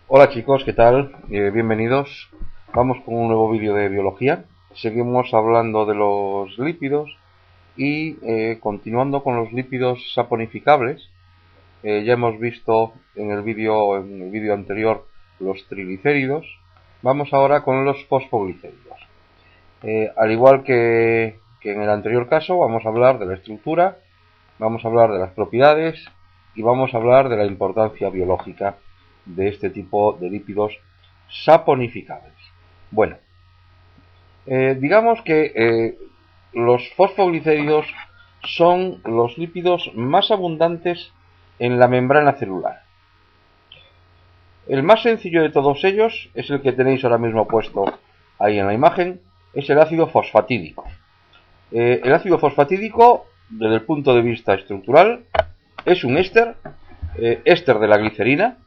Hola chicos, ¿qué tal? Bienvenidos. Vamos con un nuevo vídeo de biología. Seguimos hablando de los lípidos y continuando con los lípidos saponificables. Ya hemos visto en el vídeo anterior los triglicéridos. Vamos ahora con los fosfoglicéridos. Al igual que en el anterior caso, vamos a hablar de la estructura, vamos a hablar de las propiedades y vamos a hablar de la importancia biológica de este tipo de lípidos saponificables. Bueno, digamos que los fosfoglicéridos son los lípidos más abundantes en la membrana celular. El más sencillo de todos ellos es el que tenéis ahora mismo puesto ahí en la imagen, es el ácido fosfatídico. El ácido fosfatídico, desde el punto de vista estructural, es un éster de la glicerina.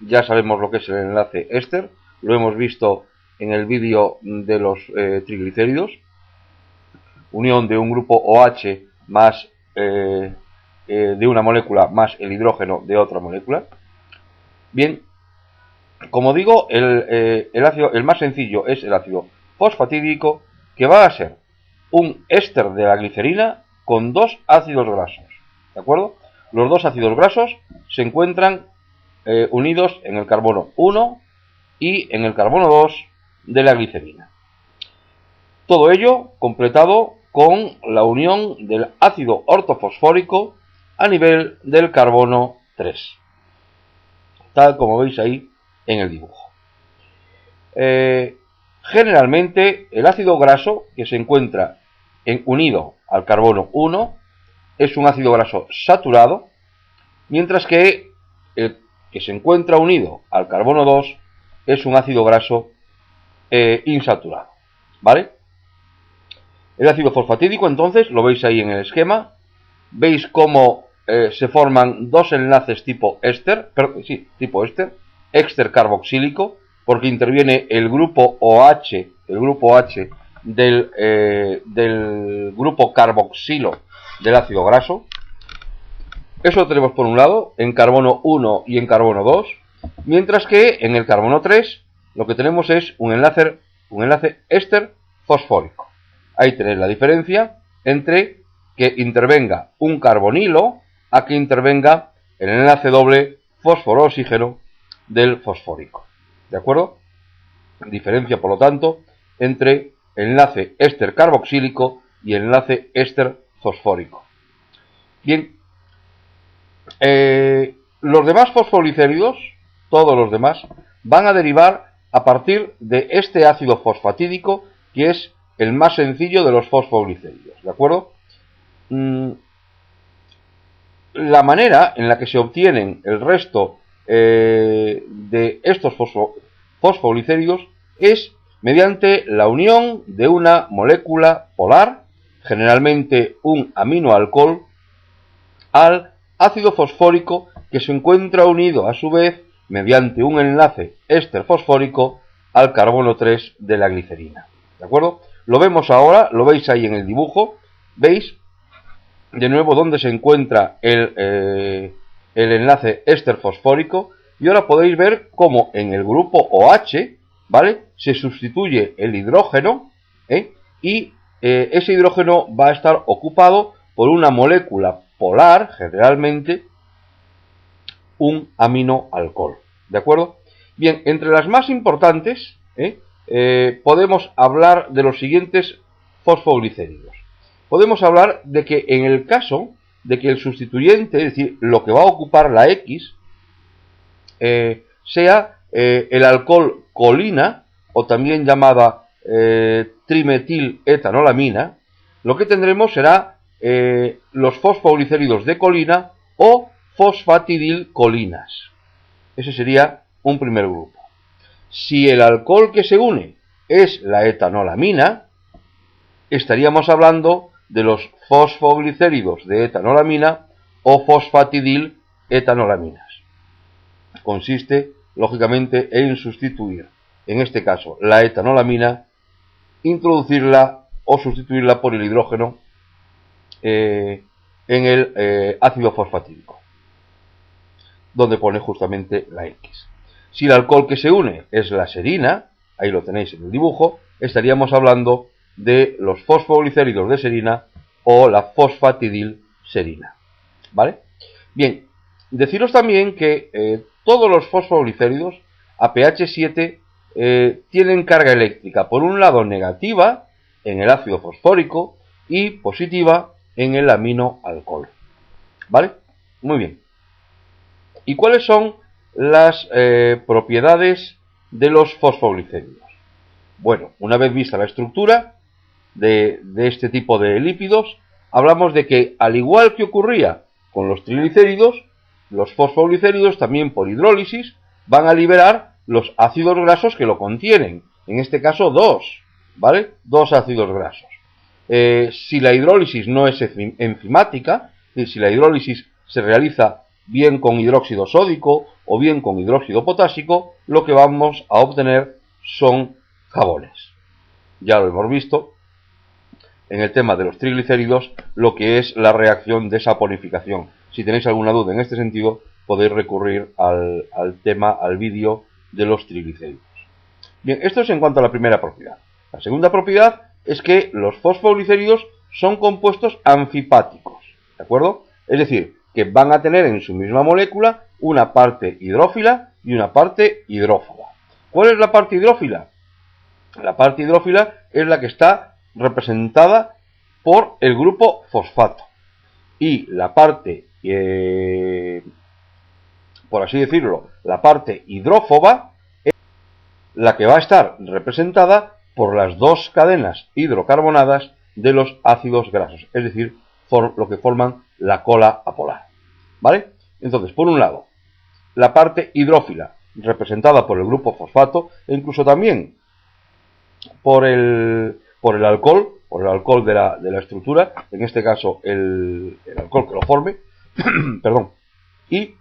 Ya sabemos lo que es el enlace éster, lo hemos visto en el vídeo de los triglicéridos. Unión de un grupo OH más de una molécula más el hidrógeno de otra molécula. Bien, como digo, el más sencillo es el ácido fosfatídico, que va a ser un éster de la glicerina con dos ácidos grasos. ¿De acuerdo? Los dos ácidos grasos se encuentran unidos en el carbono 1 y en el carbono 2 de la glicerina. Todo ello completado con la unión del ácido ortofosfórico a nivel del carbono 3, tal como veis ahí en el dibujo. Generalmente el ácido graso que se encuentra unido al carbono 1 es un ácido graso saturado, mientras que el que se encuentra unido al carbono 2 es un ácido graso insaturado. ¿Vale? El ácido fosfatídico, entonces, lo veis ahí en el esquema. Veis cómo se forman dos enlaces tipo éster, éster carboxílico, porque interviene el grupo OH, del grupo carboxilo del ácido graso. Eso lo tenemos por un lado, en carbono 1 y en carbono 2, mientras que en el carbono 3 lo que tenemos es un enlace éster fosfórico. Ahí tenéis la diferencia entre que intervenga un carbonilo a que intervenga el enlace doble fósforo-oxígeno del fosfórico. ¿De acuerdo? Diferencia, por lo tanto, entre el enlace éster carboxílico y el enlace éster fosfórico. Bien, los demás fosfoglicéridos, todos los demás, van a derivar a partir de este ácido fosfatídico, que es el más sencillo de los fosfoglicéridos, ¿de acuerdo? La manera en la que se obtienen el resto de estos fosfoglicéridos es mediante la unión de una molécula polar, generalmente un aminoalcohol, al ácido fosfórico, que se encuentra unido a su vez mediante un enlace éster fosfórico al carbono 3 de la glicerina. ¿De acuerdo? Lo vemos ahora, lo veis ahí en el dibujo. ¿Veis de nuevo dónde se encuentra el enlace éster fosfórico? Y ahora podéis ver cómo en el grupo OH, ¿vale?, se sustituye el hidrógeno, y ese hidrógeno va a estar ocupado por una molécula polar, generalmente un aminoalcohol. ¿De acuerdo? Bien, entre las más importantes podemos hablar de los siguientes fosfoglicéridos. Podemos hablar de que en el caso de que el sustituyente, es decir, lo que va a ocupar la X, sea el alcohol colina, o también llamada trimetiletanolamina, lo que tendremos será los fosfoglicéridos de colina o fosfatidilcolinas. Ese sería un primer grupo. Si el alcohol que se une es la etanolamina, estaríamos hablando de los fosfoglicéridos de etanolamina o fosfatidiletanolominas. Consiste, lógicamente, en sustituir, en este caso, la etanolamina, introducirla o sustituirla por el hidrógeno en el ácido fosfatídico, donde pone justamente la X. Si el alcohol que se une es la serina, ahí lo tenéis en el dibujo, estaríamos hablando de los fosfoglicéridos de serina o la fosfatidilserina, ¿vale? Bien, deciros también que todos los fosfoglicéridos a pH 7 tienen carga eléctrica, por un lado negativa en el ácido fosfórico y positiva en el aminoalcohol, ¿vale? Muy bien. ¿Y cuáles son las propiedades de los fosfoglicéridos? Bueno, una vez vista la estructura de este tipo de lípidos, hablamos de que, al igual que ocurría con los triglicéridos, los fosfoglicéridos también por hidrólisis van a liberar los ácidos grasos que lo contienen, en este caso dos, ¿vale? Dos ácidos grasos. Si la hidrólisis no es enzimática, es decir, si la hidrólisis se realiza bien con hidróxido sódico o bien con hidróxido potásico, lo que vamos a obtener son jabones. Ya lo hemos visto en el tema de los triglicéridos, lo que es la reacción de saponificación. Si tenéis alguna duda en este sentido, podéis recurrir al vídeo de los triglicéridos. Bien, esto es en cuanto a la primera propiedad. La segunda propiedad es que los fosfoglicéridos son compuestos anfipáticos, ¿de acuerdo? Es decir, que van a tener en su misma molécula una parte hidrófila y una parte hidrófoba. ¿Cuál es la parte hidrófila? La parte hidrófila es la que está representada por el grupo fosfato. Y la parte, por así decirlo, la parte hidrófoba es la que va a estar representada por las dos cadenas hidrocarbonadas de los ácidos grasos, es decir, lo que forman la cola apolar, ¿vale? Entonces, por un lado, la parte hidrófila, representada por el grupo fosfato, e incluso también por el alcohol de la estructura, en este caso el alcohol que lo forme, perdón, y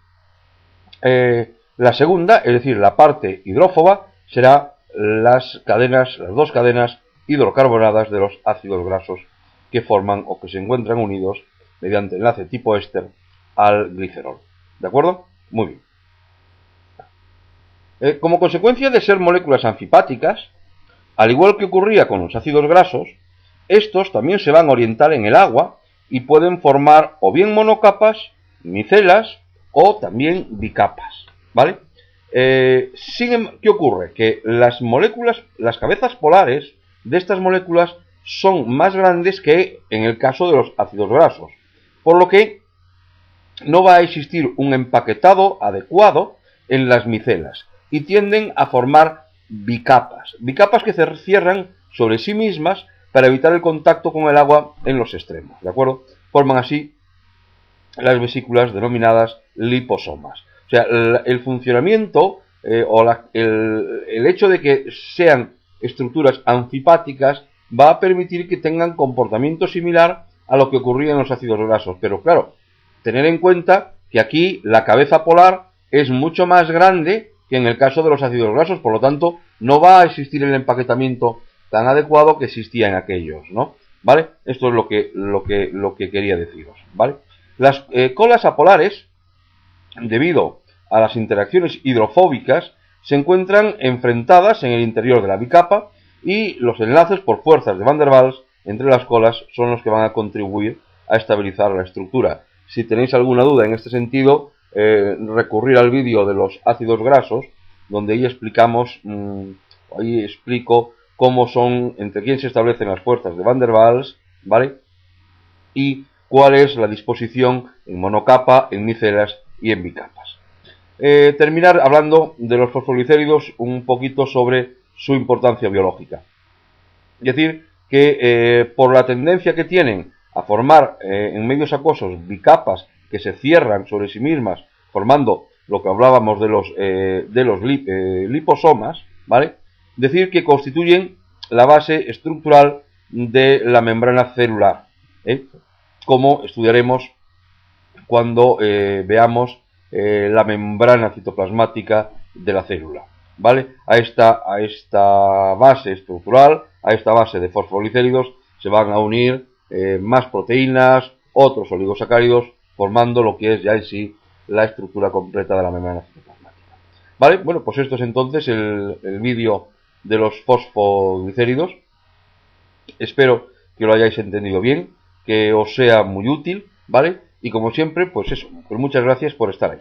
la segunda, es decir, la parte hidrófoba, será las dos cadenas hidrocarbonadas de los ácidos grasos que forman o que se encuentran unidos mediante enlace tipo éster al glicerol. ¿De acuerdo? Muy bien. Como consecuencia de ser moléculas anfipáticas, al igual que ocurría con los ácidos grasos, estos también se van a orientar en el agua y pueden formar o bien monocapas, micelas o también bicapas, ¿vale? ¿Qué ocurre? Que las moléculas, las cabezas polares de estas moléculas son más grandes que en el caso de los ácidos grasos, por lo que no va a existir un empaquetado adecuado en las micelas y tienden a formar bicapas que se cierran sobre sí mismas para evitar el contacto con el agua en los extremos, ¿de acuerdo? Forman así las vesículas denominadas liposomas. O sea, el funcionamiento el hecho de que sean estructuras anfipáticas va a permitir que tengan comportamiento similar a lo que ocurría en los ácidos grasos. Pero claro, tener en cuenta que aquí la cabeza polar es mucho más grande que en el caso de los ácidos grasos, por lo tanto, no va a existir el empaquetamiento tan adecuado que existía en aquellos, ¿no? ¿Vale? Esto es lo que quería deciros, ¿vale? Las colas apolares, debido a las interacciones hidrofóbicas, se encuentran enfrentadas en el interior de la bicapa y los enlaces por fuerzas de Van der Waals entre las colas son los que van a contribuir a estabilizar la estructura. Si tenéis alguna duda en este sentido, recurrir al vídeo de los ácidos grasos, donde ahí explico cómo son, entre quién se establecen las fuerzas de Van der Waals, ¿vale? Y cuál es la disposición en monocapa, en micelas y en bicapas. Terminar hablando de los fosfoglicéridos un poquito sobre su importancia biológica. Es decir, que por la tendencia que tienen a formar en medios acuosos bicapas que se cierran sobre sí mismas, formando lo que hablábamos de los liposomas, ¿vale? Decir que constituyen la base estructural de la membrana celular, como estudiaremos cuando veamos la membrana citoplasmática de la célula, ¿vale? A esta base estructural, a esta base de fosfoglicéridos, se van a unir más proteínas, otros oligosacáridos, formando lo que es ya en sí la estructura completa de la membrana citoplasmática. Vale, bueno, pues esto es entonces el vídeo de los fosfoglicéridos. Espero que lo hayáis entendido bien, que os sea muy útil, ¿vale? Y como siempre, pues eso, pues muchas gracias por estar ahí.